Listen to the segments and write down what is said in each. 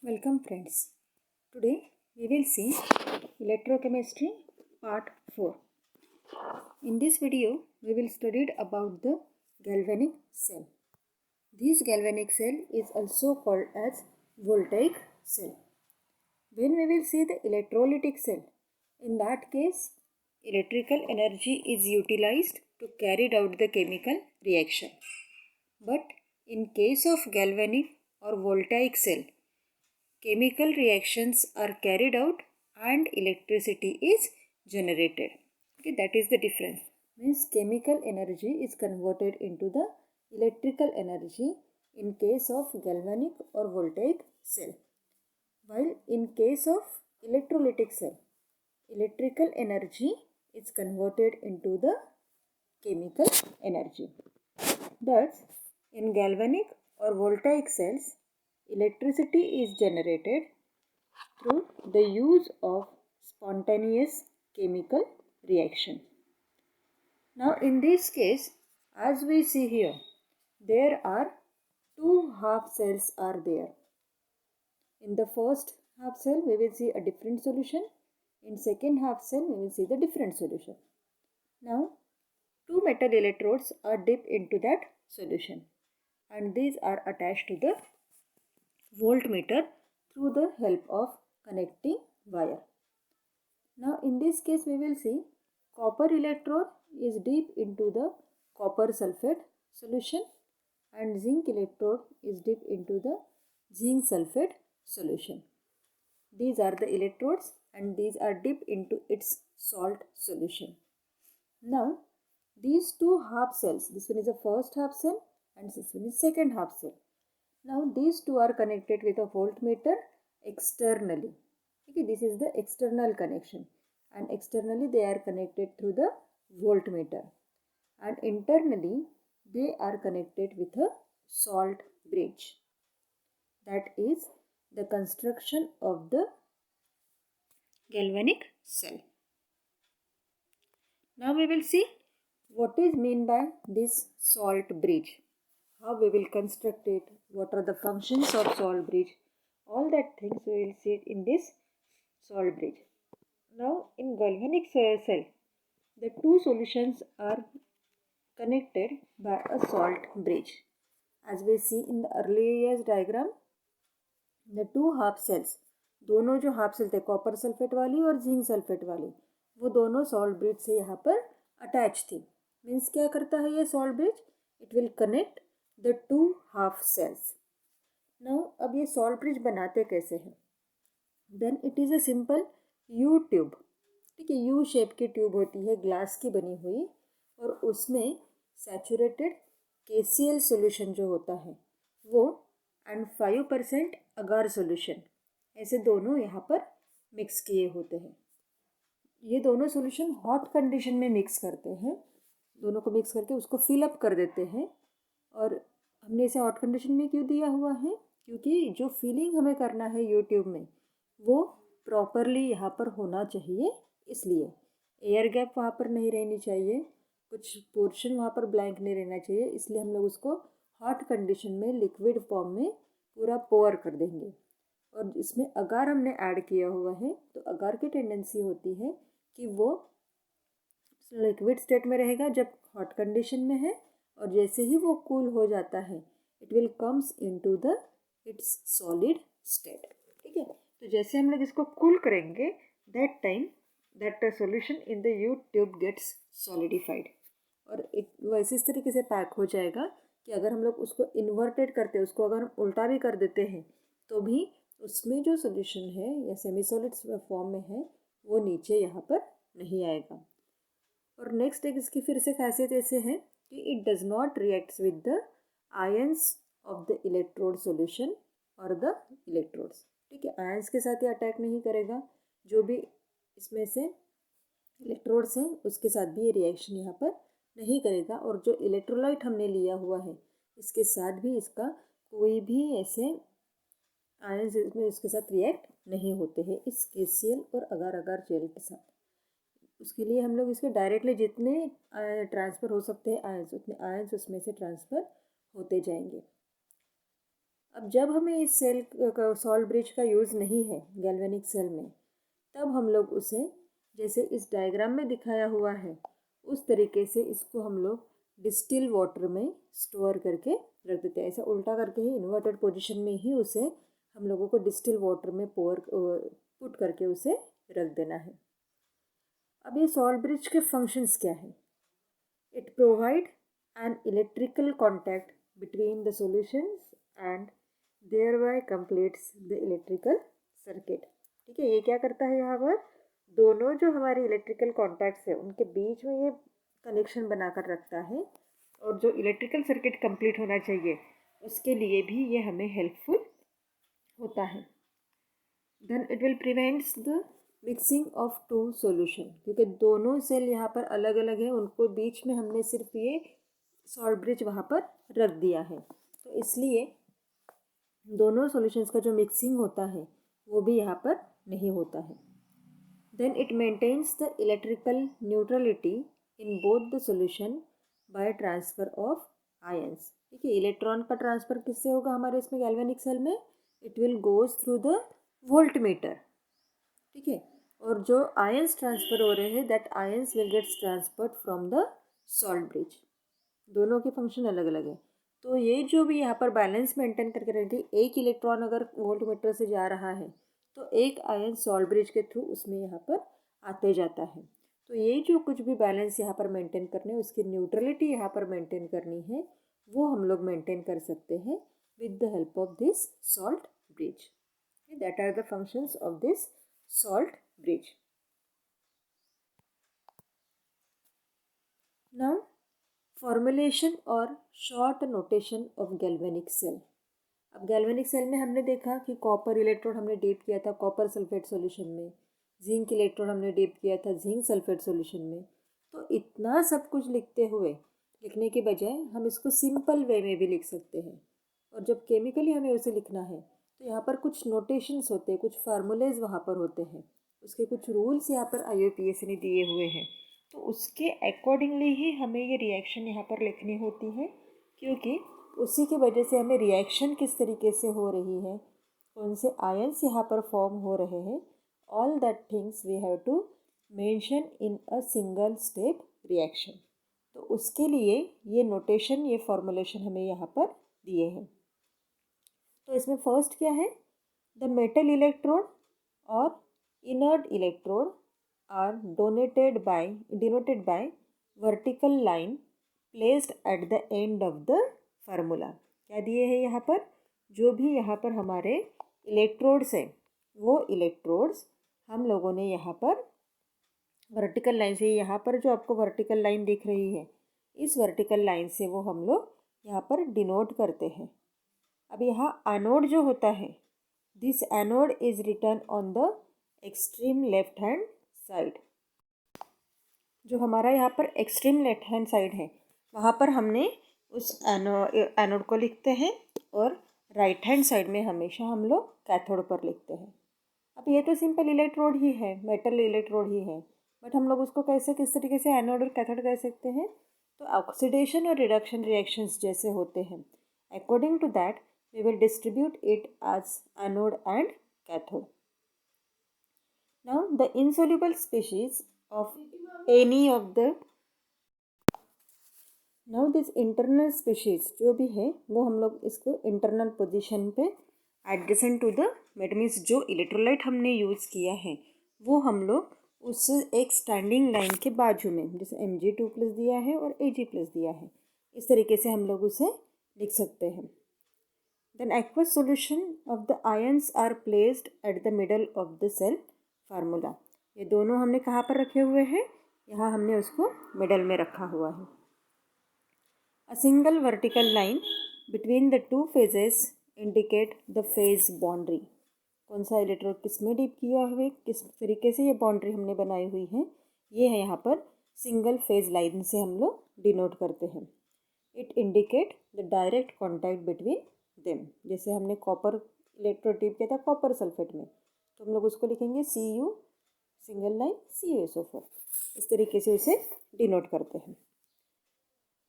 Welcome friends. Today we will see electrochemistry part 4. In this video we will study about the galvanic cell. This galvanic cell is also called as voltaic cell. When we will see the electrolytic cell, in that case electrical energy is utilized to carry out the chemical reaction. But in case of galvanic or voltaic cell, chemical reactions are carried out and electricity is generated. Okay, that is the difference. Means chemical energy is converted into the electrical energy in case of galvanic or voltaic cell. While in case of electrolytic cell, electrical energy is converted into the chemical energy. Thus, in galvanic or voltaic cells, electricity is generated through the use of spontaneous chemical reaction. Now in this case, as we see here, there are two half cells are there. In the first half cell we will see a different solution. In second half cell we will see the different solution. Now two metal electrodes are dipped into that solution and these are attached to the voltmeter through the help of connecting wire. Now in this case we will see copper electrode is dipped into the copper sulfate solution and zinc electrode is dipped into the zinc sulfate solution. These are the electrodes and these are dipped into its salt solution. Now these two half cells, this one is the first half cell and this one is second half cell. Now these two are connected with a voltmeter externally. Okay, this is the external connection and externally they are connected through the voltmeter and internally they are connected with a salt bridge. That is the construction of the galvanic cell. Now we will see what is meant by this salt bridge. How we will construct it, what are the functions of salt bridge, all that things we will see in this salt bridge. Now in galvanic cell, the two solutions are connected by a salt bridge. As we see in the earlier diagram, the two half cells, दोनों जो half cell थे copper sulphate वाली और zinc sulphate वाली, वो दोनों salt bridge से यहाँ पर अटैच थी. मीन्स क्या करता है ये salt bridge? It will connect the two half cells. Now अब ये सॉल्ट ब्रिज बनाते कैसे हैं? Then it is a simple U tube. ठीक है, यू शेप की ट्यूब होती है ग्लास की बनी हुई और उसमें सैचुरेटेड KCl सोल्यूशन जो होता है वो एंड 5% अगार सोल्यूशन, ऐसे दोनों यहाँ पर मिक्स किए होते हैं. ये दोनों सोल्यूशन हॉट कंडीशन में मिक्स करते हैं, दोनों को मिक्स करके उसको फिल अप कर देते हैं. और हमने इसे हॉट कंडीशन में क्यों दिया हुआ है? क्योंकि जो फिलिंग हमें करना है यूट्यूब में वो प्रॉपरली यहाँ पर होना चाहिए, इसलिए एयर गैप वहाँ पर नहीं रहनी चाहिए, कुछ पोर्शन वहाँ पर ब्लैंक नहीं रहना चाहिए. इसलिए हम लोग उसको हॉट कंडीशन में लिक्विड फॉर्म में पूरा पोर कर देंगे. और इसमें अगार हमने ऐड किया हुआ है तो अगार की टेंडेंसी होती है कि वो लिक्विड स्टेट में रहेगा जब हॉट कंडीशन में है और जैसे ही वो कूल हो जाता है it will comes into the its solid state. ठीक है, तो जैसे हम लोग इसको कूल करेंगे that time that solution in the U tube gets solidified और वैसे इस तरीके से पैक हो जाएगा कि अगर हम लोग उसको इन्वर्टेड करते हैं, उसको अगर हम उल्टा भी कर देते हैं तो भी उसमें जो सोल्यूशन है या सेमी सॉलिड फॉर्म में है वो नीचे यहाँ पर नहीं आएगा. और नेक्स्ट एक इसकी फिर से खासियत ऐसे है कि it does not reacts with the ions of the electrode solution और द इलेक्ट्रोड्स. ठीक है, आयंस के साथ ये अटैक नहीं करेगा, जो भी इसमें से इलेक्ट्रोड्स हैं उसके साथ भी ये रिएक्शन यहाँ पर नहीं करेगा. और जो इलेक्ट्रोलाइट हमने लिया हुआ है इसके साथ भी इसका कोई भी ऐसे आयंस इसमें इसके साथ रिएक्ट नहीं होते हैं इस KCl और अगार अगार जेल के साथ. उसके लिए हम लोग इसके डायरेक्टली जितने ट्रांसफ़र हो सकते हैं आयंस, उतने आयंस उसमें से ट्रांसफ़र होते जाएंगे. अब जब हमें इस सेल सॉल्ट ब्रिज का यूज़ नहीं है गैल्वेनिक सेल में, तब हम लोग उसे जैसे इस डायग्राम में दिखाया हुआ है उस तरीके से इसको हम लोग डिस्टिल वाटर में स्टोर करके रख देते हैं। ऐसा उल्टा करके ही इन्वर्टेड पोजीशन में ही उसे हम लोगों को डिस्टिल वाटर में पुट करके उसे रख देना है। अब ये सॉल्ट ब्रिज के फंक्शंस क्या है? It provide an electrical contact between the solutions and thereby completes the electrical circuit. ठीक है, ये क्या करता है, यहाँ पर दोनों जो हमारे इलेक्ट्रिकल कॉन्टैक्ट्स है उनके बीच में ये कनेक्शन बनाकर रखता है, और जो इलेक्ट्रिकल सर्किट कंप्लीट होना चाहिए उसके लिए भी ये हमें हेल्पफुल होता है। Then it will prevents the mixing of two solution, क्योंकि दोनों सेल यहाँ पर अलग अलग है, उनको बीच में हमने सिर्फ ये सॉल्ट ब्रिज वहाँ पर रख दिया है, तो इसलिए दोनों सॉल्यूशंस का जो मिक्सिंग होता है वो भी यहाँ पर नहीं होता है। Then it maintains the electrical neutrality in both the solution by transfer of ions. ठीक है, इलेक्ट्रॉन का ट्रांसफ़र किससे होगा हमारे इसमें गैल्वेनिक सेल में? It will goes through the voltmeter. ठीक है, और जो आयंस ट्रांसफ़र हो रहे हैं that ions will gets transferred from the salt bridge. दोनों के फंक्शन अलग अलग है, तो ये जो भी यहाँ पर बैलेंस मेंटेन करके रहेंगे, एक इलेक्ट्रॉन अगर वोल्टमीटर से जा रहा है तो एक आयन सॉल्ट ब्रिज के थ्रू उसमें यहाँ पर आते जाता है। तो ये जो कुछ भी बैलेंस यहाँ पर मेंटेन करने, उसकी न्यूट्रलिटी यहाँ पर मेंटेन करनी है, वो हम लोग मेंटेन कर सकते हैं with the help of this salt bridge. That are the functions of this salt bridge. Now formulation और short notation of galvanic cell. अब गैल्वेनिक सेल में हमने देखा कि कॉपर इलेक्ट्रोड हमने डीप किया था कॉपर सल्फेट सॉल्यूशन में, जिंक इलेक्ट्रोड हमने डीप किया था जिंक सल्फेट सॉल्यूशन में। तो इतना सब कुछ लिखने के बजाय हम इसको सिंपल वे में भी लिख सकते हैं, और जब केमिकली हमें उसे लिखना है तो यहाँ पर कुछ नोटेशंस होते हैं, कुछ फार्मूलेज वहाँ पर होते हैं, उसके कुछ रूल्स यहाँ पर IUPAC ने दिए हुए हैं, तो उसके अकॉर्डिंगली ही हमें ये रिएक्शन यहाँ पर लिखनी होती है, क्योंकि उसी की वजह से हमें रिएक्शन किस तरीके से हो रही है, कौन से आयंस यहाँ पर फॉर्म हो रहे हैं, all that things we have to mention in a single step reaction. तो उसके लिए ये नोटेशन, ये फॉर्मुलेशन हमें यहाँ पर दिए हैं। तो इसमें फर्स्ट क्या है, द मेटल इलेक्ट्रोड और inert electrode are denoted by vertical line placed at the end of the formula. क्या दिए हैं यहाँ पर, जो भी यहाँ पर हमारे इलेक्ट्रोड्स हैं वो इलेक्ट्रोड्स हम लोगों ने यहाँ पर वर्टिकल लाइन से, यहाँ पर जो आपको वर्टिकल लाइन दिख रही है, इस वर्टिकल लाइन से वो हम लोग यहाँ पर डिनोट करते हैं। अब यहाँ एनोड जो होता है, this anode is written on the extreme left hand side. जो हमारा यहाँ पर एक्सट्रीम लेफ्ट हैंड साइड है वहाँ पर हमने उस एनोड को लिखते हैं, और राइट हैंड साइड में हमेशा हम लोग कैथोड पर लिखते हैं। अब ये तो सिंपल इलेक्ट्रोड ही है, मेटल इलेक्ट्रोड ही है, बट हम लोग उसको कैसे, किस तरीके से एनोड और कैथोड कह सकते हैं? तो ऑक्सीडेशन और रिडक्शन रिएक्शंस जैसे होते हैं, according to that we will distribute it as anode and cathode. Now the insoluble species of any of the now this internal species जो भी है वो हम लोग इसको इंटरनल पोजीशन पे adjacent to the met, means जो इलेक्ट्रोलाइट हमने यूज़ किया है वो हम लोग उस एक स्टैंडिंग लाइन के बाजू में, जैसे Mg2+ दिया है और Ag+ दिया है, इस तरीके से हम लोग उसे लिख सकते हैं। Then aqueous solution of the ions are placed at the middle of the cell formula. ये दोनों हमने कहाँ पर रखे हुए हैं, यहाँ हमने उसको मिडल में रखा हुआ है। A single vertical line between the two phases indicate the phase boundary। कौन सा इलेक्ट्रोड किस में डीप किया हुआ, किस तरीके से ये बाउंड्री हमने बनाई हुई है, ये है यहाँ पर सिंगल फेज लाइन से हम लोग डिनोट करते हैं। It indicate the direct contact between them. जैसे हमने कॉपर इलेक्ट्रोड डीप किया था कॉपर सल्फेट में, तो हम लोग उसको लिखेंगे Cu सिंगल लाइन CuSO4, इस तरीके से उसे डिनोट करते हैं।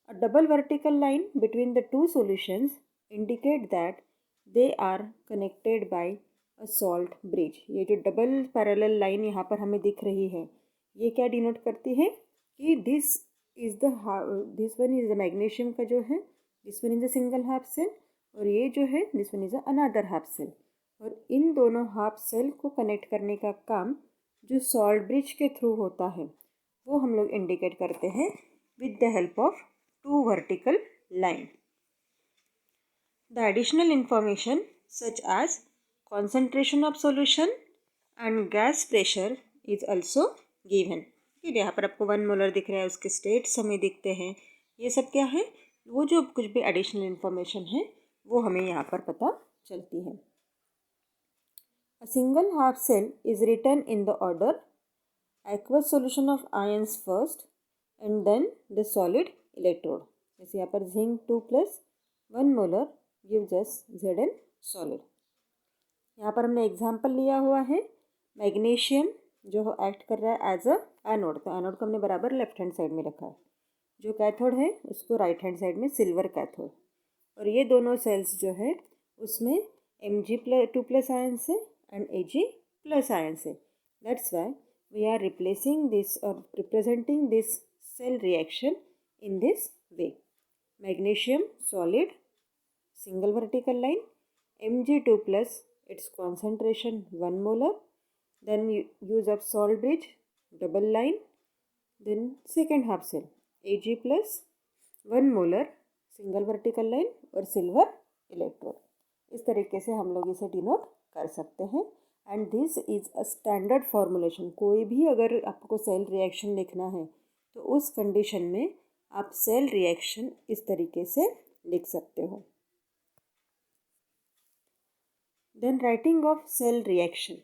A double vertical line between the two solutions indicate that they are connected by a salt bridge. ये जो डबल पैरेलल लाइन यहाँ पर हमें दिख रही है, ये क्या डिनोट करती है कि this one is the magnesium का जो है, this one is a single half cell, और ये जो है this one is another half cell. और इन दोनों हाफ सेल को कनेक्ट करने का काम जो सॉल्ट ब्रिज के थ्रू होता है वो हम लोग इंडिकेट करते हैं with the help of two vertical line. The additional information such as concentration of solution and gas pressure is also given। ठीक है, यहाँ पर आपको 1 मोलर दिख रहा है, उसके स्टेट्स हमें दिखते हैं। ये सब क्या है, वो जो कुछ भी एडिशनल इंफॉर्मेशन है वो हमें यहाँ पर पता चलती है। A single half cell is written in the order aqueous solution of ions first and then the solid electrode। जैसे यहाँ पर zinc 2 + 1 molar gives us Zn solid। यहाँ पर हमने एग्जाम्पल लिया हुआ है मैग्नीशियम जो एक्ट कर रहा है एज अ एनोड। तो एनोड को हमने बराबर लेफ्ट हैंड साइड में रखा है, जो कैथोड है उसको राइट हैंड साइड में सिल्वर कैथोड। और ये दोनों सेल्स जो है उसमें Mg2+ आयंस है एंड Ag+ आयंस है। That's why we are replacing this और representing this cell reaction in this way. Magnesium solid single vertical line, Mg2+, its concentration 1 molar, then use of salt bridge double line, then second half cell Ag+ 1 molar single vertical line और silver electrode. इस तरीके से हम लोग इसे denote कर सकते हैं। And this is a standard formulation. कोई भी अगर आपको सेल रिएक्शन लिखना है तो उस कंडीशन में आप सेल रिएक्शन इस तरीके से लिख सकते हो। Then writing of cell reaction,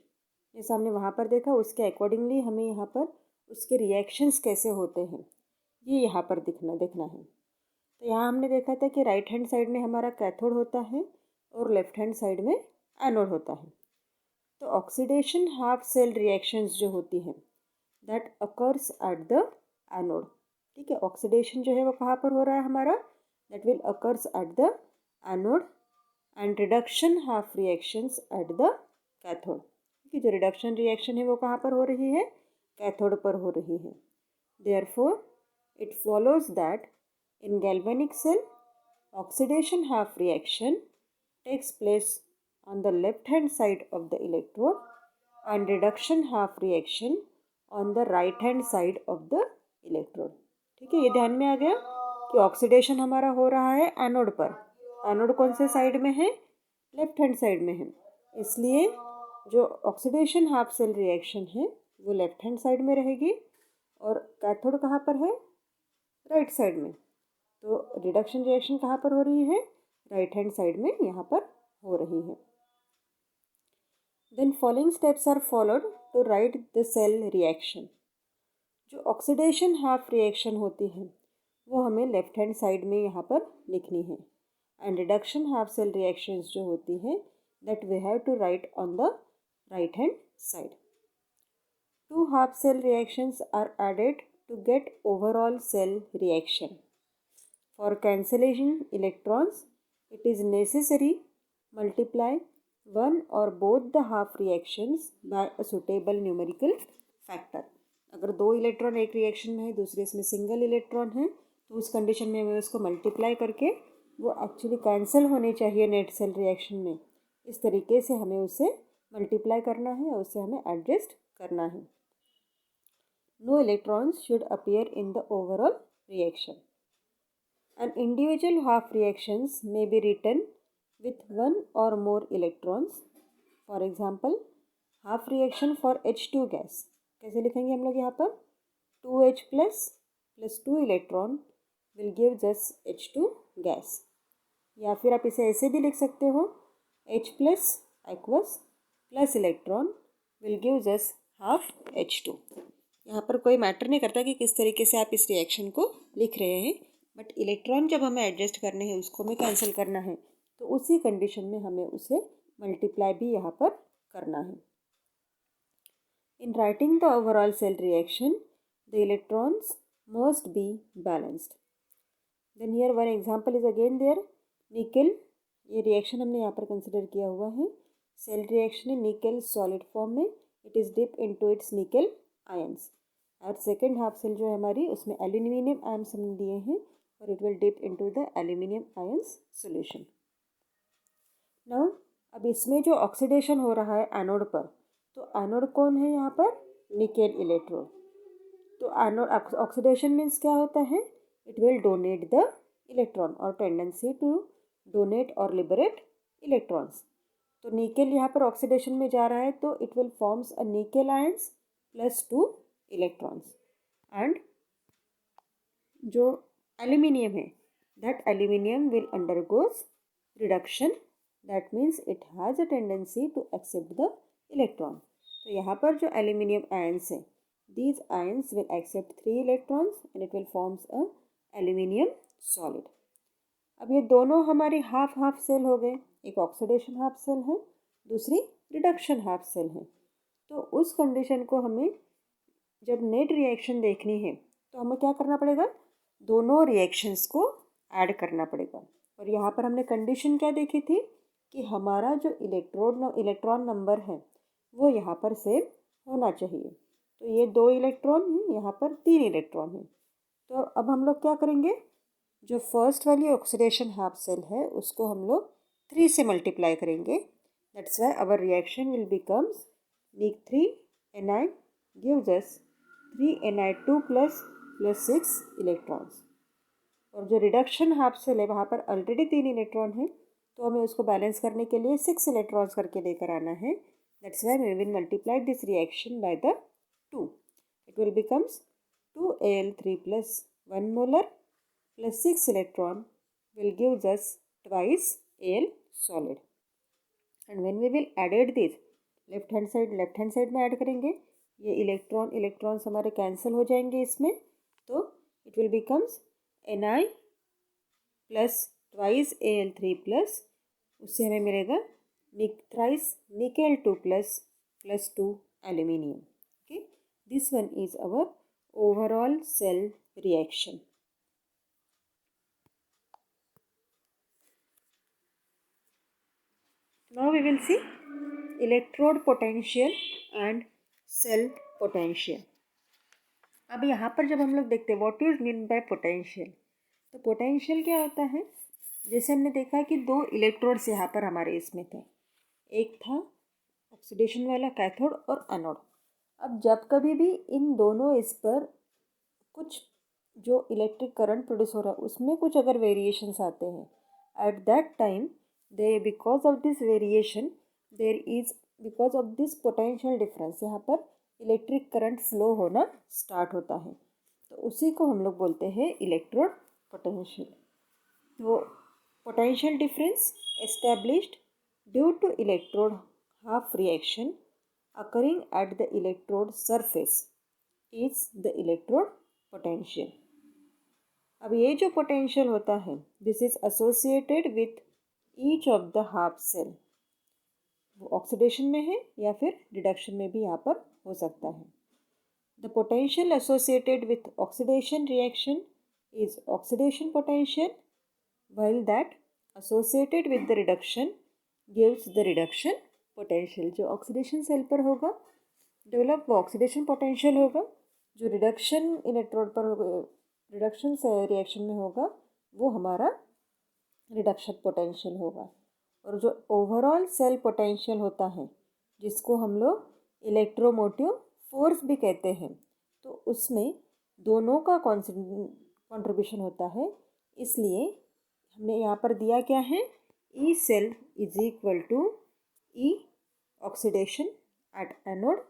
जैसा हमने वहाँ पर देखा उसके अकॉर्डिंगली हमें यहाँ पर उसके रिएक्शंस कैसे होते हैं ये यहाँ पर देखना है। तो यहाँ हमने देखा था कि राइट हैंड साइड में हमारा कैथोड होता है और लेफ्ट हैंड साइड में एनोड होता है। तो ऑक्सीडेशन हाफ सेल रिएक्शंस जो होती हैं that occurs at the anode. ठीक है, ऑक्सीडेशन जो है वो कहाँ पर हो रहा है हमारा, that will occurs at the anode and reduction half reactions at the cathode. कि जो रिडक्शन रिएक्शन है वो कहाँ पर हो रही है, कैथोड पर हो रही है। Therefore it follows that in galvanic cell oxidation half reaction takes place on the left hand side of the electrode and reduction half reaction on the right hand side of the electrode। ठीक है, ये ध्यान में आ गया कि oxidation हमारा हो रहा है एनोड पर। एनोड कौन से साइड में है, लेफ्ट हैंड साइड में है, इसलिए जो ऑक्सीडेशन हाफ सेल रिएक्शन है वो लेफ्ट हैंड साइड में रहेगी और कैथोड कहाँ पर है, राइट साइड में। तो रिडक्शन रिएक्शन कहाँ पर हो रही है, राइट हैंड साइड में यहाँ पर हो रही है। Then following steps are followed to write the cell reaction। जो ऑक्सीडेशन हाफ रिएक्शन होती है वो हमें लेफ्ट हैंड साइड में यहाँ पर लिखनी है and reduction half cell reactions जो होती है that we have to write on the right hand side. Two half cell reactions are added to get overall cell reaction. For cancellation electrons it is necessary multiply one or both the half reactions by a suitable numerical factor। अगर 2 electron एक reaction में है, दूसरे इसमें single electron है, तो उस condition में हमें उसको मल्टीप्लाई करके वो एक्चुअली कैंसिल होने चाहिए नेट सेल रिएक्शन में। इस तरीके से हमें उसे मल्टीप्लाई करना है और उसे हमें एडजस्ट करना है। No electrons should appear in the overall reaction. And individual half reactions may be written with one or more electrons। For example, half reaction for H2 gas कैसे लिखेंगे हम लोग यहाँ पर, 2H plus 2 electron will give just H2 gas। या फिर आप इसे ऐसे भी लिख सकते हो, H plus aqueous plus electron will give just half H2। यहाँ पर कोई मैटर नहीं करता कि किस तरीके से आप इस रिएक्शन को लिख रहे हैं, बट इलेक्ट्रॉन जब हमें एडजस्ट करने हैं, उसको हमें कैंसिल करना है, तो उसी कंडीशन में हमें उसे मल्टीप्लाई भी यहाँ पर करना है। In writing the overall cell reaction the electrons must be balanced. Then here one example is again there, nickel ये रिएक्शन हमने यहाँ पर कंसिडर किया हुआ है। सेल रिएक्शन है निकल सॉलिड फॉर्म में, it is dip into its nickel ions. और सेकेंड हाफ सेल जो है हमारी, उसमें एल्यूमिनियम आयंस हमने दिए हैं और it will dip into the aluminium ions solution. Now अब इसमें जो ऑक्सीडेशन हो रहा है एनोड पर, तो एनोड कौन है यहाँ पर? Nickel electrode. तो एनोड ऑक्सीडेशन मीन्स क्या होता है? It will donate the electron और टेंडेंसी टू डोनेट और लिबरेट इलेक्ट्रॉन्स। तो निकेल यहाँ पर ऑक्सीडेशन में जा रहा है तो it will forms a nickel ions plus 2 electrons. And जो एल्यूमिनियम है, that aluminium will undergoes reduction, that means it has a tendency to accept the electron. तो यहाँ पर जो एल्यूमिनियम आयंस है, these ions will accept 3 electrons and it will forms a aluminium solid. अब ये दोनों हमारी हाफ हाफ सेल हो गए, एक ऑक्सीडेशन हाफ सेल है, दूसरी रिडक्शन हाफ सेल है। तो उस कंडीशन को हमें जब नेट रिएक्शन देखनी है तो हमें क्या करना पड़ेगा? दोनों रिएक्शंस को ऐड करना पड़ेगा। और यहाँ पर हमने कंडीशन क्या देखी थी कि हमारा जो इलेक्ट्रॉन नंबर है वो यहाँ पर सेम होना चाहिए। तो ये 2 इलेक्ट्रॉन हैं, यहाँ पर 3 इलेक्ट्रॉन हैं। तो अब हम लोग क्या करेंगे? जो फर्स्ट वाली ऑक्सीडेशन हाफ सेल है उसको हम लोग 3 से मल्टीप्लाई करेंगे। That's why our reaction will becomes Ni3 gives us 3Ni2 plus 6 electrons. और जो रिडक्शन हाफ सेल है वहाँ पर ऑलरेडी 3 इलेक्ट्रॉन है, तो हमें उसको बैलेंस करने के लिए 6 इलेक्ट्रॉन्स करके लेकर आना है। That's why we will multiply this reaction by the 2. It will becomes 2Al3 plus 1 molar plus 6 electron will gives us twice Al solid. And when we will added this, left hand side में add करेंगे, ये electrons हमारे cancel हो जाएंगे इसमें, तो it will becomes Ni plus twice Al3 plus, उससे हमें मिलेगा thrice Nickel2 plus 2 aluminium. Okay, this one is our overall cell reaction. Now we will see electrode potential and cell potential. अब यहाँ पर जब हम लोग देखते हैं what is mean by potential, तो पोटेंशियल क्या होता है? जैसे हमने देखा कि 2 इलेक्ट्रोड्स यहाँ पर हमारे इसमें थे, एक था ऑक्सीडेशन वाला कैथोड और एनोड। अब जब कभी भी इन दोनों इस पर कुछ जो इलेक्ट्रिक करंट प्रोड्यूस हो रहा है उसमें कुछ अगर वेरिएशंस आते हैं, at that time they because of this variation because of this potential difference, यहाँ पर इलेक्ट्रिक करंट फ्लो होना स्टार्ट होता है। तो उसी को हम लोग बोलते हैं इलेक्ट्रोड पोटेंशियल। तो potential difference established due to electrode half reaction occurring at the electrode surface is the electrode potential. अब ये जो पोटेंशियल होता है, this is associated with each of the half cell, वो ऑक्सीडेशन में है या फिर रिडक्शन में भी यहाँ पर हो सकता है। The potential associated with oxidation reaction is oxidation potential, while that associated with the reduction gives the reduction potential. जो ऑक्सीडेशन सेल पर होगा डेवलप वो ऑक्सीडेशन पोटेंशियल होगा, जो रिडक्शन इलेक्ट्रोड पर होगा, रिडक्शन से रिएक्शन में होगा, वो हमारा रिडक्शन पोटेंशियल होगा। और जो ओवरऑल सेल पोटेंशियल होता है जिसको हम लोग इलेक्ट्रोमोटिव फोर्स भी कहते हैं, तो उसमें दोनों का कंट्रीब्यूशन होता है। इसलिए हमने यहाँ पर दिया क्या है, E cell is equal to E oxidation at anode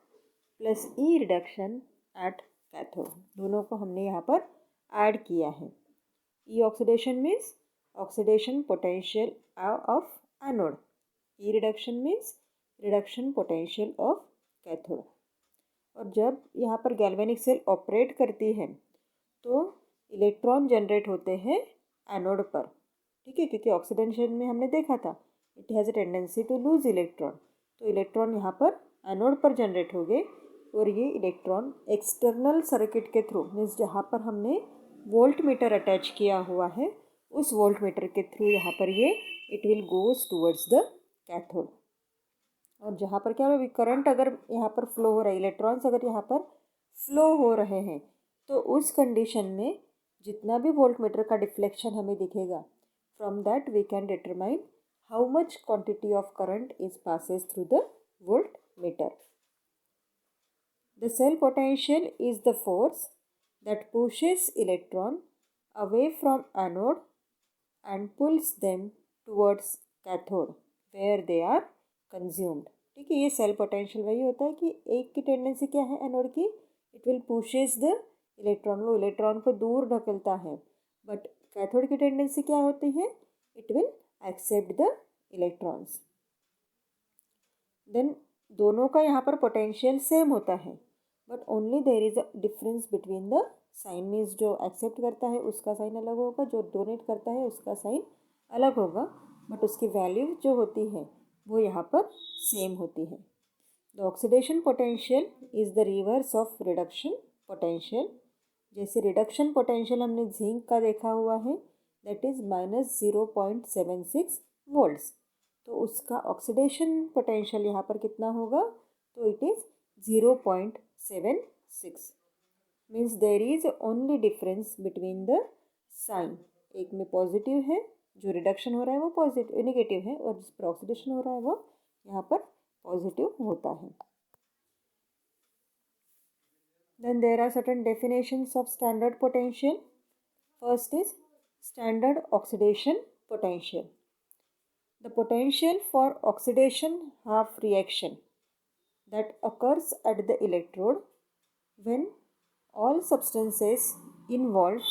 plus E reduction at cathode. दोनों को हमने यहाँ पर ऐड किया है। E oxidation means oxidation potential of anode, E reduction means reduction potential of cathode. और जब यहाँ पर गैल्वेनिक सेल ऑपरेट करती है तो इलेक्ट्रॉन जनरेट होते हैं एनोड पर, ठीक है, क्योंकि ऑक्सीडेशन में हमने देखा था it has a tendency to lose electron, तो इलेक्ट्रॉन यहाँ पर एनोड पर जनरेट हो गए। और ये इलेक्ट्रॉन एक्सटर्नल सर्किट के थ्रू मीन्स जहाँ पर हमने वोल्ट मीटर अटैच किया हुआ है उस वोल्ट मीटर के थ्रू यहाँ पर ये it will goes towards the cathode. और जहाँ पर क्या हो रहा है, करंट अगर यहाँ पर फ्लो हो रहा है, इलेक्ट्रॉन्स अगर यहाँ पर फ्लो हो रहे हैं, तो उस कंडीशन में जितना भी वोल्ट मीटर का डिफ्लेक्शन हमें दिखेगा, from that we can determine how much quantity of current is passes through the volt meter. The cell potential is the force that pushes electron away from anode and pulls them towards cathode where they are consumed। ठीक है, ये cell potential वही होता है कि एक की tendency क्या है एनोड की, it will pushes the electron, वो इलेक्ट्रॉन को दूर ढकेलता है। बट कैथोड की टेंडेंसी क्या होती है, it will accept the electrons. Then दोनों का यहाँ पर पोटेंशियल सेम होता है, but only there is a difference between the sign. Means जो एक्सेप्ट करता है उसका साइन अलग होगा, जो डोनेट करता है उसका साइन अलग होगा, बट उसकी वैल्यू जो होती है वो यहाँ पर सेम होती है। The oxidation potential is the reverse of reduction potential. जैसे रिडक्शन पोटेंशियल हमने जिंक का देखा हुआ है, दैट इज -0.76 वोल्ट्स, तो उसका ऑक्सीडेशन पोटेंशियल यहाँ पर कितना होगा, तो it is 0.76। Means there is only difference between the sign. एक में पॉजिटिव है, जो रिडक्शन हो रहा है वो पॉजिटिव नेगेटिव है, और जिस पर ऑक्सीडेशन हो रहा है वो यहाँ पर पॉजिटिव होता है। Then there are certain definitions of standard potential. First is standard oxidation potential. The potential for oxidation half reaction that occurs at the electrode when all substances involved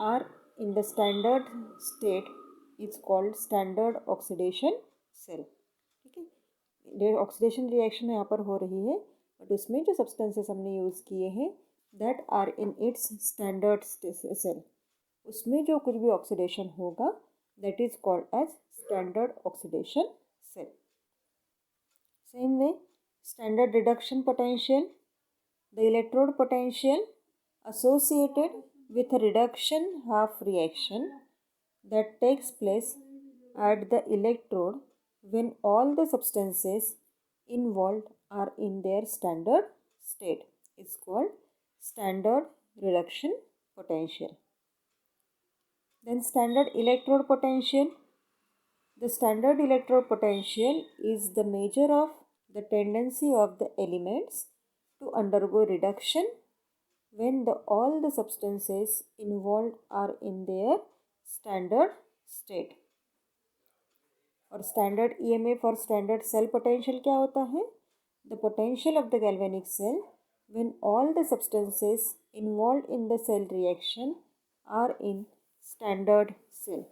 are in the standard state is called standard oxidation cell। ठीक है, oxidation reaction यहाँ पर हो रही है, but उसमें जो substances हमने यूज़ किए हैं that are in its standard cell, उसमें जो कुछ भी ऑक्सीडेशन होगा that is called as standard oxidation cell। Same way, standard reduction potential, the electrode potential associated with a reduction half reaction that takes place at the electrode when all the substances involved are in their standard state is called standard reduction potential। Then standard electrode potential. The standard electrode potential is the measure of the tendency of the elements to undergo reduction when all the substances involved are in their standard state। और standard EMF और standard cell potential क्या होता है, the potential of the galvanic cell when all the substances involved in the cell reaction are in standard cell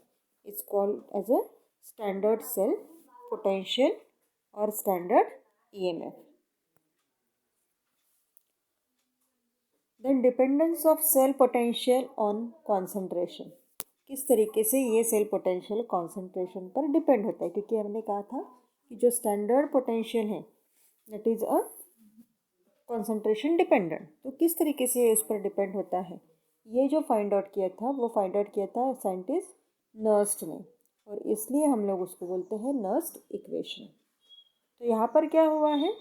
is called as a standard cell potential or standard EMF। Then dependence of cell potential on concentration। किस तरीके से ये cell potential concentration पर depend होता है, क्योंकि हमने कहा था कि जो स्टैंडर्ड पोटेंशियल है that is a concentration dependent. तो किस तरीके से उस पर डिपेंड होता है, ये जो फाइंड आउट किया था वो फाइंड आउट किया था साइंटिस्ट नर्स्ट ने, और इसलिए हम लोग उसको बोलते हैं नर्स्ट इक्वेशन। तो यहाँ पर क्या हुआ है,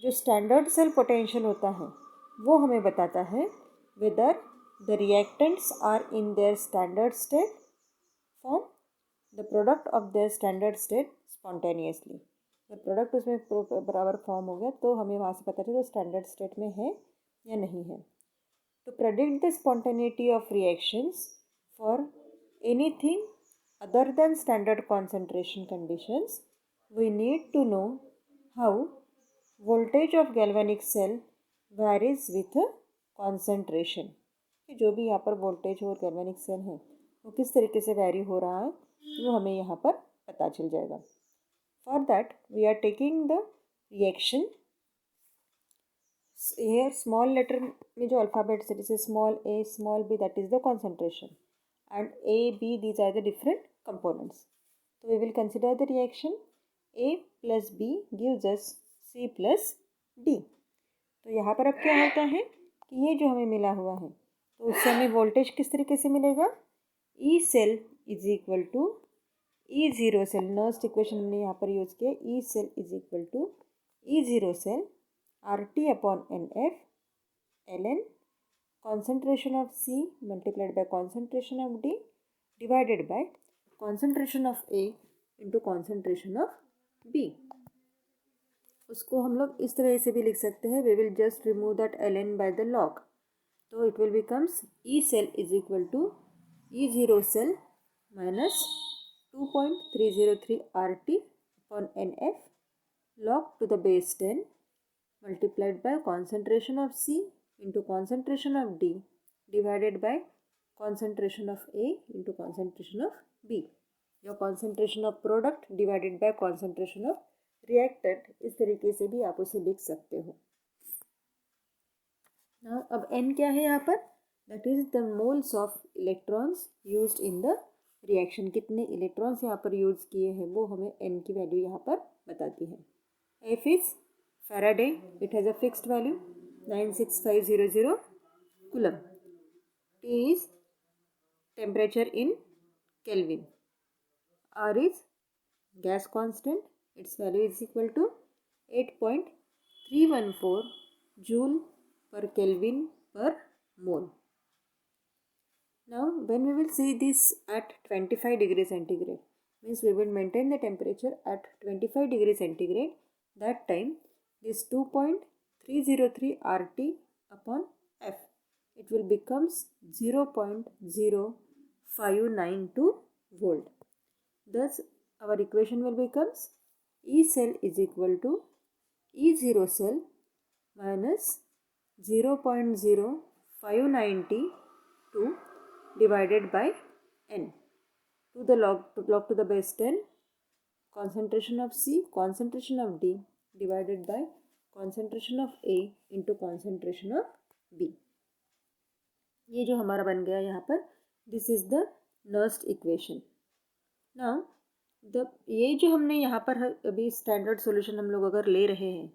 जो स्टैंडर्ड सेल पोटेंशियल होता है वो हमें बताता है whether the reactants are in their standard state form the product of their standard state spontaneously. जब प्रोडक्ट उसमें बराबर फॉर्म हो गया तो हमें वहाँ से पता चला स्टैंडर्ड स्टेट में है या नहीं है। To predict the spontaneity of reactions for anything other than standard concentration conditions, we need to know how voltage of galvanic cell varies with concentration। कि जो भी यहाँ पर वोल्टेज और गैल्वेनिक सेल है वो किस तरीके से वैरी हो रहा है वो हमें यहाँ पर पता चल जाएगा। For that we are taking the reaction, here small letter में जो अल्फ़ाबेट्स है जैसे small a small b that is the concentration and a b these are the different components। तो we will consider the reaction a plus b gives us c plus d। तो यहाँ पर अब क्या होता है कि ये जो हमें मिला हुआ है तो उससे हमें वोल्टेज किस तरीके से मिलेगा, E cell is equal to E zero cell, Nernst equation हमने यहाँ पर यूज़ किया, E cell is equal to E zero cell RT upon NF ln concentration of C multiplied by concentration of D divided by concentration of A into concentration of B. उसको हम लोग इस तरह से भी लिख सकते हैं, we will just remove that ln by the log. तो it will becomes E cell is equal to E zero cell minus 2.303 RT upon NF log to the base 10 multiplied by concentration of C into concentration of D divided by concentration of A into concentration of B. या concentration of product divided by concentration of reactant, इस तरीके से भी आप उसे लिख सकते हो. Now अब N क्या है यहाँ पर? That is the moles of electrons used in the reaction. कितने इलेक्ट्रॉन्स यहाँ पर यूज किए हैं वो हमें N की वैल्यू यहाँ पर बताती है. F is Faraday, it has a fixed value 96500 Coulomb. T is temperature in Kelvin. R is gas constant, its value is equal to 8.314 joule per Kelvin per mole. Now when we will see this at 25 degrees centigrade, means we will maintain the temperature at 25 degrees centigrade, that time this 2.303 RT upon F, it will becomes 0.0592 volt. Thus our equation will becomes E cell is equal to E zero cell minus 0.0592 divided by N to the log to the base 10 concentration of C, concentration of D divided by concentration of A into concentration of B. ये जो हमारा बन गया यहाँ पर, this is the Nernst equation. Now ये जो हमने यहाँ पर अभी स्टैंडर्ड सॉल्यूशन हम लोग अगर ले रहे हैं,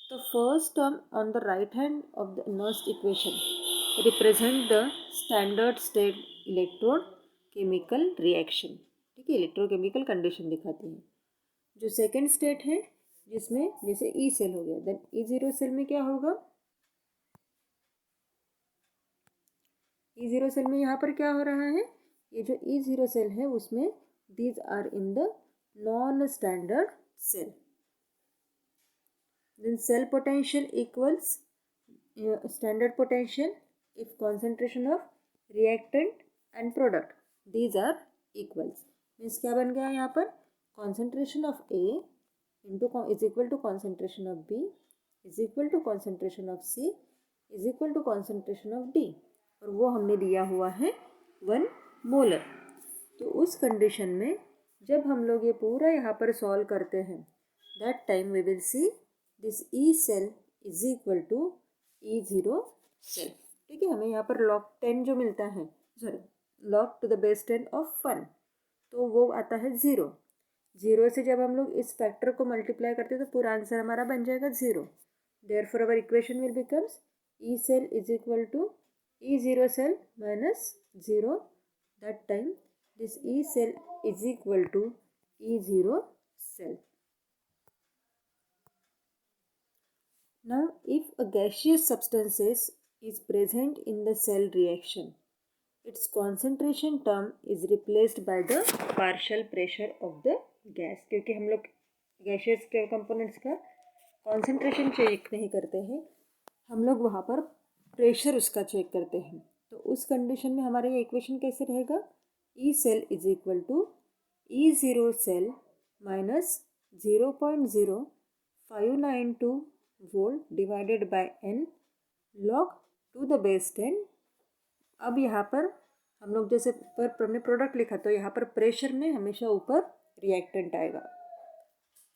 तो first term on the right hand of the Nernst equation represent the standard state electrode chemical reaction. ठीक है, इलेक्ट्रोकेमिकल कंडीशन दिखाती है. जो सेकेंड स्टेट है जिसमें जैसे ई सेल हो गया, देन ई जीरो सेल में क्या होगा? ई जीरो सेल में यहाँ पर क्या हो रहा है? ये जो ई जीरो सेल है उसमें these are in the non-standard cell. Then cell potential equals standard potential if concentration of reactant and product these are equals. Means क्या बन गया यहाँ पर? Concentration of A into is equal to concentration of B is equal to concentration of C is equal to concentration of D, और वो हमने दिया हुआ है 1 मोलर. तो उस कंडीशन में जब हम लोग ये पूरा यहाँ पर सॉल्व करते हैं, that time we will see this E cell is equal to E zero cell. ठीक है, हमें यहाँ पर log 10 जो मिलता है, sorry log to the base 10 of 1, तो वो आता है 0. 0 से जब हम लोग इस फैक्टर को मल्टीप्लाई करते हैं तो पूरा आंसर हमारा बन जाएगा 0. Therefore our equation will becomes E cell is equal to E zero cell minus 0. That time this E cell is equal to E zero cell. Now if a gaseous substance is present in the cell reaction, its concentration term is replaced by the partial pressure of the gas. क्योंकि हम लोग gaseous के components का concentration check नहीं करते हैं, हम लोग वहाँ पर प्रेशर उसका चेक करते हैं. तो उस कंडीशन में हमारा ये इक्वेशन कैसे रहेगा? E cell is equal to E zero cell minus 0.0592 volt divided by N log to the base 10. अब यहाँ पर हम लोग जैसे पर हमने प्रोडक्ट लिखा तो यहाँ पर प्रेशर में हमेशा ऊपर रिएक्टेंट आएगा.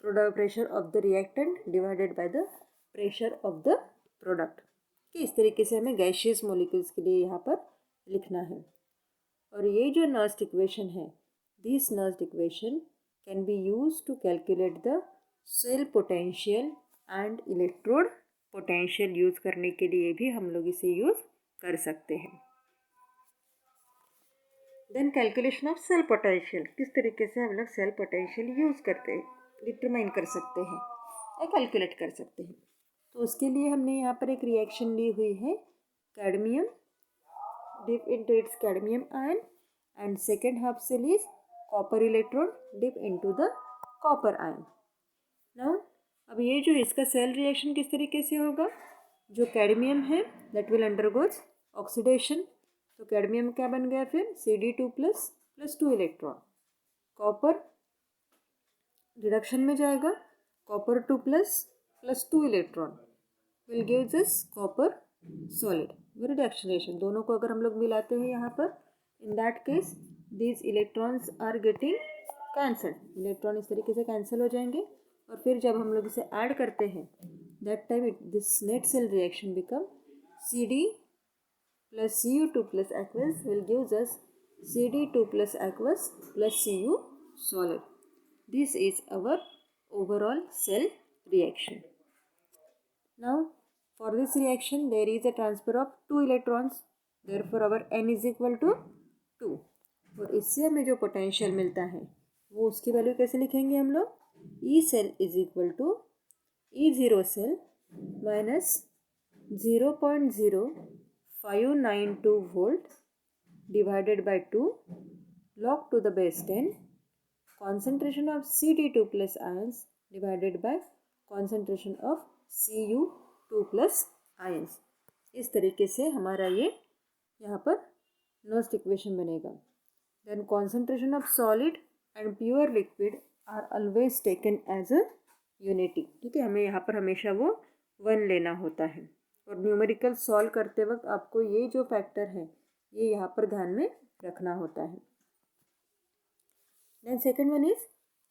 Product pressure of the reactant divided by the pressure of the product. इस तरीके से हमें गैशियस मॉलिक्यूल्स के लिए यहाँ पर लिखना है. और ये जो नर्स्ट इक्वेशन है, this Nernst equation can be use to calculate the cell potential and electrode potential. Use करने के लिए भी हम लोग इसे यूज कर सकते हैं. Then calculation of cell potential, किस तरीके से हम लोग सेल पोटेंशियल यूज़ करते हैं, डिटरमाइन कर सकते हैं या कैलकुलेट कर सकते हैं। तो उसके लिए हमने यहाँ पर एक रिएक्शन ली हुई है, cadmium dip into its cadmium ion, and second half cell is copper electrode dip into the copper ion. Now अब ये जो इसका सेल रिएक्शन किस तरीके से होगा, जो कैडमियम है दैट विल अंडरगोज ऑक्सीडेशन, तो कैडमियम क्या बन गया फिर Cd2 plus 2 electron, copper reduction में जाएगा, copper 2 plus 2 electron will gives us copper solid with reaction. दोनों को अगर हम लोग मिलाते हैं यहाँ पर, in that case these electrons are getting cancel, electron इस तरीके से कैंसिल हो जाएंगे, और फिर जब हम लोग इसे ऐड करते हैं that time this net cell reaction become Cd plus Cu2 plus aqueous will gives us Cd2 plus aqueous plus Cu solid. This is our overall cell reaction. Now for this reaction there is a transfer of 2 electrons, therefore our n is equal to 2, और इससे हमें जो potential मिलता है वो उसकी value कैसे लिखेंगे हम लोग, E cell is equal to E0 cell minus 0.0592 volt divided by 2 log to the base 10 concentration of Cd2 plus ions divided by concentration of Cu2 plus ions। इस तरीके से हमारा ये यहाँ पर नर्स्ट इक्वेशन बनेगा। Then concentration of solid and pure liquid are always taken as a unity, ठीक है, हमें यहाँ पर हमेशा वो 1 लेना होता है, और न्यूमेरिकल सॉल्व करते वक्त आपको ये जो फैक्टर है ये यहाँ पर ध्यान में रखना होता है। Then second one is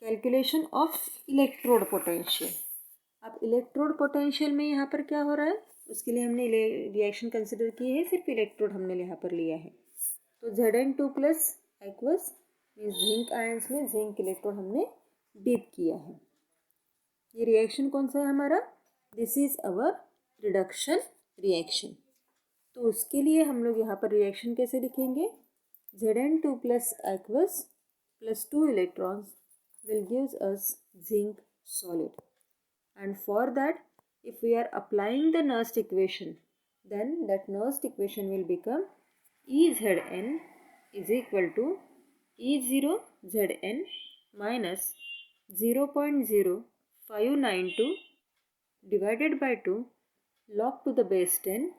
calculation of electrode potential. अब इलेक्ट्रोड पोटेंशियल में यहाँ पर क्या हो रहा है, उसके लिए हमने रिएक्शन कंसिडर की है, सिर्फ इलेक्ट्रोड हमने यहाँ पर लिया है, तो Zn2 plus aqueous means zinc ions में जिंक इलेक्ट्रोड हमने डीप किया है। ये रिएक्शन कौन सा है हमारा, this is our reduction reaction. तो उसके लिए हम लोग यहाँ पर रिएक्शन कैसे लिखेंगे, Zn2 plus aqueous plus 2 electrons will gives us zinc solid, and for that if we are applying the Nernst equation then that Nernst equation will become EZn is equal to E0 Zn minus 0.0592 divided by 2 log to the base 10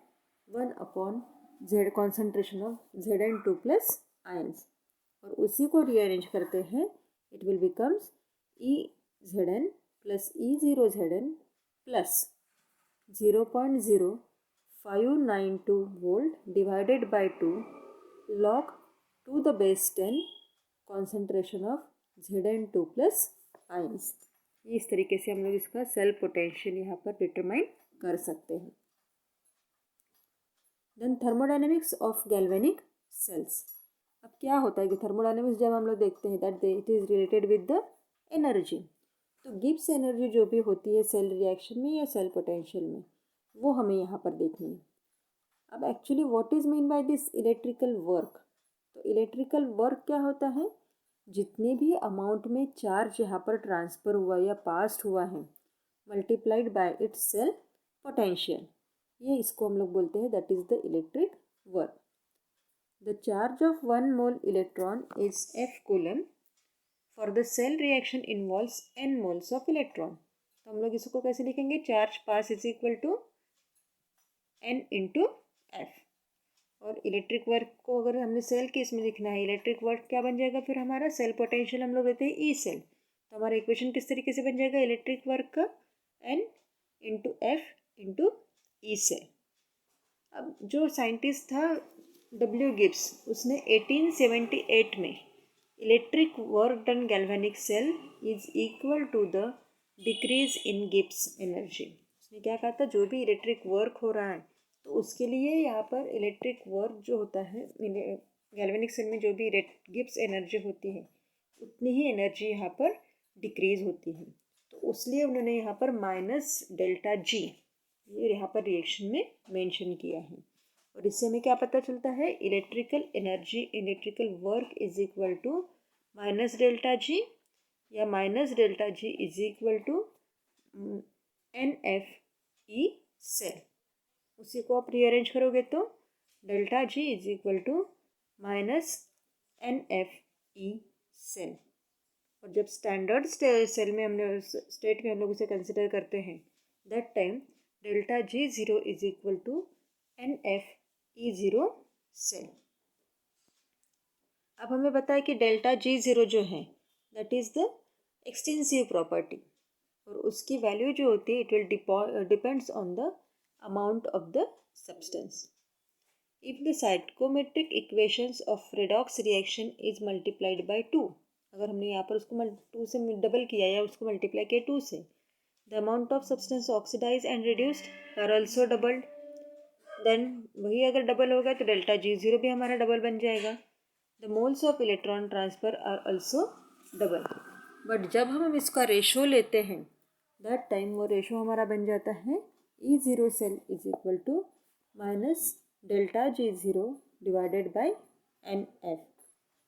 1 upon Z concentration of Zn2 plus ions, और उसी को rearrange करते हैं, it will becomes EZn plus E0 Zn plus 0.0592 volt divided by 2 log to the base 10 concentration of Zn2 plus ions. इस तरीके से हम लोग इसका सेल पोटेंशियल यहाँ पर डिटरमाइन कर सकते हैं। Then thermodynamics of galvanic cells. अब क्या होता है कि थर्मोडायनेमिक्स जब हम लोग देखते हैं that it is related with the energy, तो गिब्स एनर्जी जो भी होती है सेल रिएक्शन में या सेल पोटेंशियल में वो हमें यहाँ पर देखनी है। अब actually what is mean by this electrical work, तो इलेक्ट्रिकल वर्क क्या होता है, जितने भी अमाउंट में चार्ज यहाँ पर ट्रांसफ़र हुआ या पास्ट हुआ है multiplied by its cell potential, ये इसको हम लोग बोलते हैं that is the electric work. The charge of 1 mole electron is F coulomb. For the cell reaction involves n moles of electron. तो हम लोग इसको कैसे लिखेंगे, charge pass is equal to n into F, और इलेक्ट्रिक वर्क को अगर हमने सेल केस में लिखना है, इलेक्ट्रिक वर्क क्या बन जाएगा फिर हमारा, सेल पोटेंशियल हम लोग लेते हैं ई सेल, तो हमारा इक्वेशन किस तरीके से बन जाएगा, इलेक्ट्रिक वर्क का n into F into E cell. अब जो साइंटिस्ट था W गिब्स, उसने 1878 में electric work done galvanic cell is equal to the decrease in Gibbs energy. उसने क्या कहा था, जो भी इलेक्ट्रिक वर्क हो रहा है तो उसके लिए यहाँ पर इलेक्ट्रिक वर्क जो होता है गैल्वेनिक सेल में जो भी गिब्स एनर्जी होती है उतनी ही एनर्जी यहाँ पर डिक्रीज होती है, तो इसलिए उन्होंने यहाँ पर माइनस डेल्टा जी ये यहाँ पर रिएक्शन में मेंशन किया है। और इससे हमें क्या पता चलता है, electrical energy, electrical work is equal to minus delta G, या minus delta G is equal to N F E cell. उसी को आप रीअरेंज करोगे तो delta G is equal to minus n F E cell. और जब standard cell में हमने स्टेट में हम लोग उसे कंसिडर करते हैं, that time delta G zero is equal to N F E zero cell. अब हमें पता है कि डेल्टा जी ज़ीरो जो है that is the extensive property, और उसकी वैल्यू जो होती है it will depends on the amount of the substance. If the psychometric equations of redox reaction is multiplied by 2, अगर हमने यहाँ पर उसको 2 से डबल किया या उसको मल्टीप्लाई किया 2 से, the amount of substance oxidise and reduced are also doubled, then वही अगर डबल होगा तो डेल्टा जी ज़ीरो भी हमारा डबल बन जाएगा। The moles of electron transfer R also double. But जब हम इसका रेशो लेते हैं दैट टाइम वो रेशो हमारा बन जाता है E zero cell is equal to minus delta G zero divided by N F.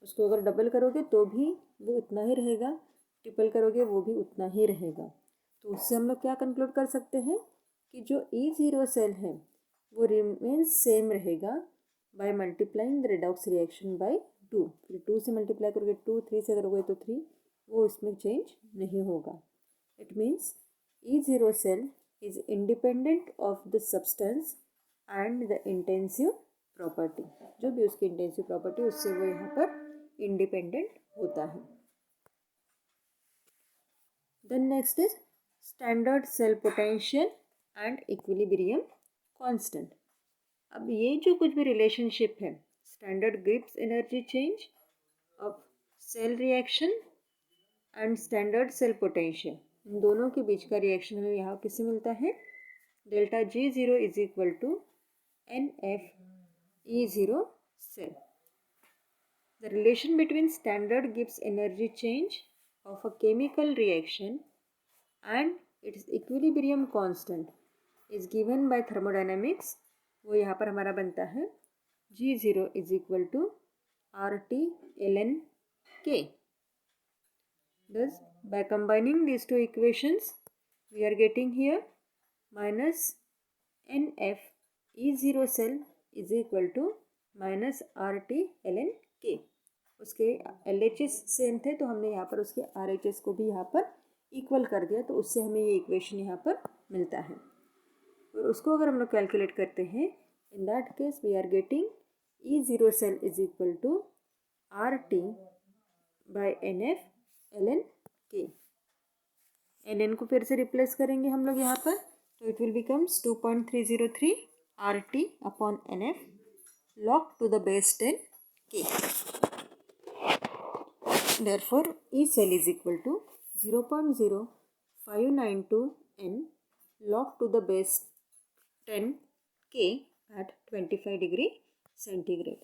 उसको अगर डबल करोगे तो भी वो उतना ही रहेगा, ट्रिपल करोगे वो भी उतना ही रहेगा। तो उससे हम लोग क्या कंक्लूड कर सकते हैं कि जो ई ज़ीरो सेल है वो रिमेन्स सेम रहेगा by multiplying the redox reaction by 2। फिर 2 से मल्टीप्लाई करोगे 2, 3 से करोगे तो 3, वो इसमें चेंज नहीं होगा। It means E zero cell is independent of the substance and the intensive property. जो भी उसकी इंटेंसिव प्रॉपर्टी उससे वो यहाँ पर इंडिपेंडेंट होता है। Then next is standard cell potential and equilibrium constant. अब ये जो कुछ भी रिलेशनशिप है, standard Gibbs energy change of cell reaction and standard cell potential, इन दोनों के बीच का रिएक्शन हमें यहाँ किससे मिलता है, delta G zero is equal to N F E zero cell. The relation between standard Gibbs energy change of a chemical reaction and its equilibrium constant is given by thermodynamics। वो यहाँ पर हमारा बनता है G zero is equal to RT ln K। Thus by combining these two equations we are getting here minus NF E zero cell is equal to minus RT ln K। उसके LHS same थे तो हमने यहाँ पर उसके RHS को भी यहाँ पर इक्वल कर दिया, तो उससे हमें ये इक्वेशन यहाँ पर मिलता है। और उसको अगर हम लोग कैलकुलेट करते हैं, in that case we are getting E zero cell is equal to RT by NF ln K। NN को फिर से रिप्लेस करेंगे हम लोग यहाँ पर, तो it will becomes 2.303 RT upon NF log to the base 10 K। Therefore, E cell is equal to 0.0592 N log to the base 10 K at 25 degree centigrade।